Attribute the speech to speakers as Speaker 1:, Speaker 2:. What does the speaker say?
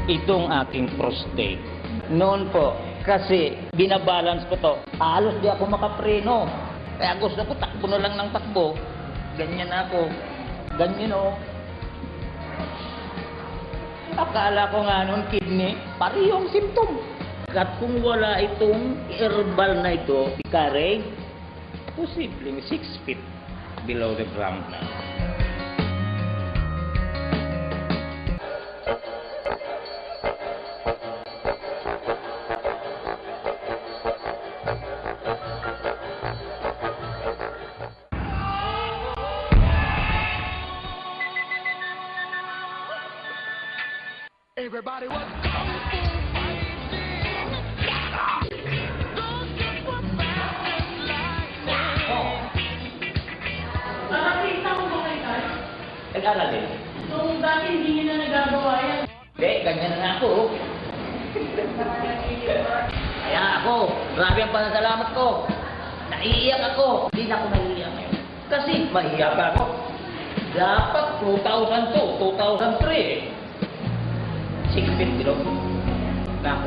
Speaker 1: itong aking prostate. Noon po, kasi binabalance ko to, halos di ako makapreno. Kaya gusto ko, takbo na lang ng takbo. Ganyan ako. Ganyan o. Akala ko nga noon kidney, parehong symptom. At kung wala itong herbal na ito, Picaray, posibleng 6 feet below the ground na.
Speaker 2: Everybody was kung fu fighting. Those kids were fast as lightning.
Speaker 3: Nakakita mo ba kayo tayo?
Speaker 1: Nag-aral din.
Speaker 3: Nung dati hindi nyo na nagagawa yan.
Speaker 1: Hindi, ganyan na nga ako. Kaya ako, grabe ang panasalamat ko. Naiiyak ako. Hindi na ako naiiyak ngayon. Kasi mahiya pa ako. Dapat 2002, 2003. 6 feet below. Na ako.